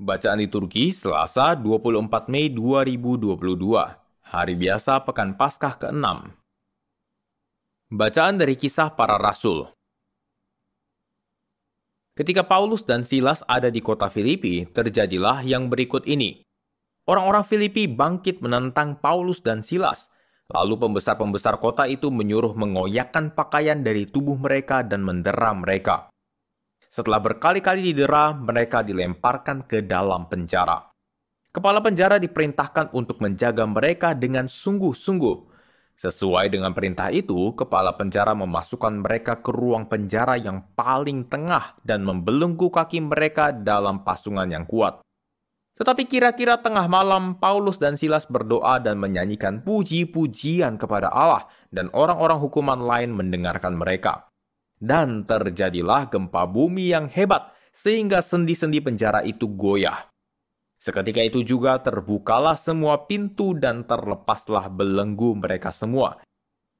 Bacaan liturgi Selasa 24 Mei 2022, Hari Biasa Pekan Paskah ke-6. Bacaan dari Kisah Para Rasul. Ketika Paulus dan Silas ada di kota Filipi, terjadilah yang berikut ini. Orang-orang Filipi bangkit menentang Paulus dan Silas. Lalu pembesar-pembesar kota itu menyuruh mengoyakkan pakaian dari tubuh mereka dan mendera mereka. Setelah berkali-kali didera, mereka dilemparkan ke dalam penjara. Kepala penjara diperintahkan untuk menjaga mereka dengan sungguh-sungguh. Sesuai dengan perintah itu, kepala penjara memasukkan mereka ke ruang penjara yang paling tengah dan membelenggu kaki mereka dalam pasungan yang kuat. Tetapi kira-kira tengah malam, Paulus dan Silas berdoa dan menyanyikan puji-pujian kepada Allah, dan orang-orang hukuman lain mendengarkan mereka. Dan terjadilah gempa bumi yang hebat, sehingga sendi-sendi penjara itu goyah. Seketika itu juga terbukalah semua pintu dan terlepaslah belenggu mereka semua.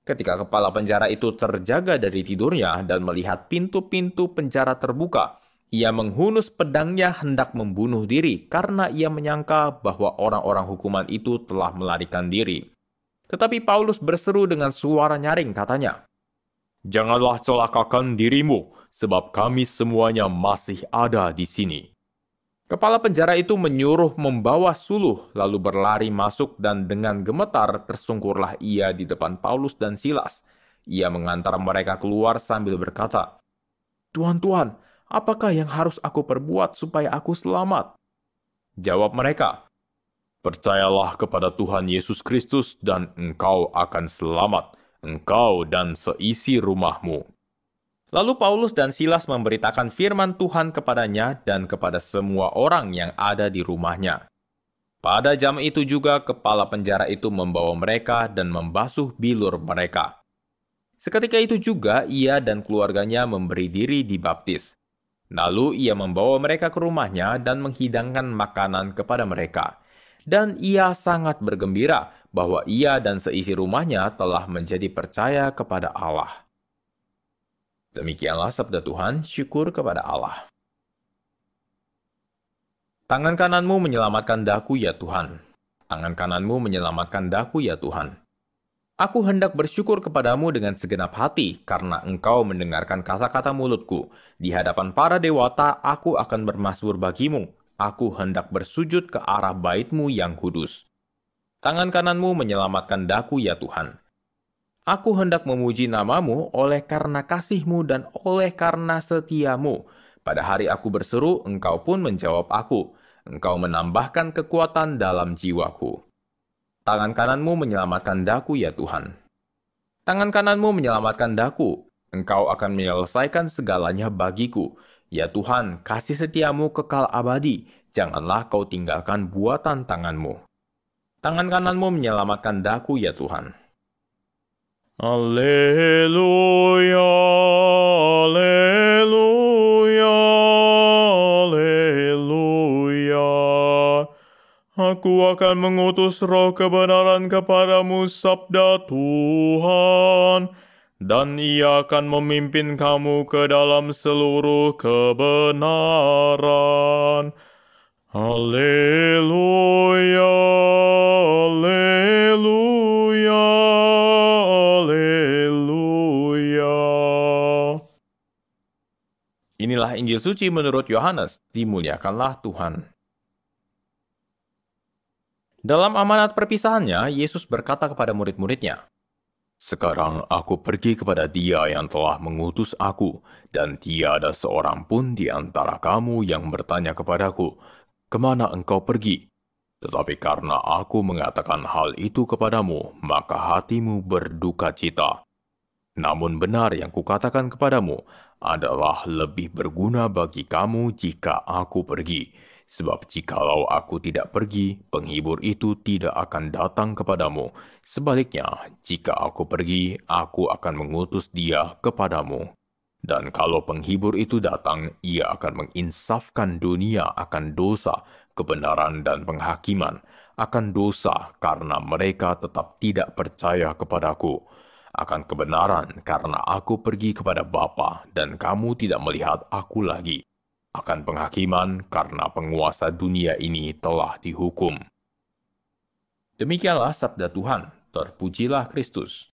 Ketika kepala penjara itu terjaga dari tidurnya dan melihat pintu-pintu penjara terbuka, ia menghunus pedangnya hendak membunuh diri karena ia menyangka bahwa orang-orang hukuman itu telah melarikan diri. Tetapi Paulus berseru dengan suara nyaring, katanya, "Janganlah celakakan dirimu, sebab kami semuanya masih ada di sini." Kepala penjara itu menyuruh membawa suluh, lalu berlari masuk dan dengan gemetar tersungkurlah ia di depan Paulus dan Silas. Ia mengantar mereka keluar sambil berkata, "Tuhan, apakah yang harus aku perbuat supaya aku selamat?" Jawab mereka, "Percayalah kepada Tuhan Yesus Kristus dan engkau akan selamat, engkau dan seisi rumahmu." Lalu Paulus dan Silas memberitakan firman Tuhan kepadanya dan kepada semua orang yang ada di rumahnya. Pada jam itu juga kepala penjara itu membawa mereka dan membasuh bilur mereka. Seketika itu juga ia dan keluarganya memberi diri dibaptis. Lalu ia membawa mereka ke rumahnya dan menghidangkan makanan kepada mereka. Dan ia sangat bergembira bahwa ia dan seisi rumahnya telah menjadi percaya kepada Allah. Demikianlah sabda Tuhan, syukur kepada Allah. Tangan kananmu menyelamatkan daku ya Tuhan. Tangan kananmu menyelamatkan daku ya Tuhan. Aku hendak bersyukur kepadamu dengan segenap hati, karena engkau mendengarkan kata-kata mulutku. Di hadapan para dewata, aku akan bermazmur bagimu. Aku hendak bersujud ke arah bait-Mu yang kudus. Tangan kananmu menyelamatkan daku ya Tuhan. Aku hendak memuji namamu oleh karena kasih-Mu dan oleh karena setia-Mu. Pada hari aku berseru, engkau pun menjawab aku. Engkau menambahkan kekuatan dalam jiwaku. Tangan kananmu menyelamatkan daku ya Tuhan. Tangan kananmu menyelamatkan daku. Engkau akan menyelesaikan segalanya bagiku. Ya Tuhan, kasih setiamu kekal abadi. Janganlah kau tinggalkan buatan tanganmu. Tangan kananmu menyelamatkan daku ya Tuhan. Alleluia, alleluia, alleluia. Aku akan mengutus roh kebenaran kepadamu, sabda Tuhan, dan ia akan memimpin kamu ke dalam seluruh kebenaran. Alleluia, alleluia, alleluia. Inilah Injil suci menurut Yohanes, dimuliakanlah Tuhan. Dalam amanat perpisahannya, Yesus berkata kepada murid-muridnya, "Sekarang aku pergi kepada Dia yang telah mengutus aku, dan tiada seorang pun di antara kamu yang bertanya kepadaku, 'Kemana engkau pergi?' Tetapi karena aku mengatakan hal itu kepadamu, maka hatimu berduka cita. Namun benar yang kukatakan kepadamu adalah lebih berguna bagi kamu jika aku pergi. Sebab jikalau aku tidak pergi, penghibur itu tidak akan datang kepadamu. Sebaliknya, jika aku pergi, aku akan mengutus Dia kepadamu. Dan kalau penghibur itu datang, ia akan menginsafkan dunia akan dosa, kebenaran dan penghakiman, akan dosa karena mereka tetap tidak percaya kepadaku, akan kebenaran karena aku pergi kepada Bapa dan kamu tidak melihat aku lagi, akan penghakiman karena penguasa dunia ini telah dihukum. Demikianlah sabda Tuhan, terpujilah Kristus.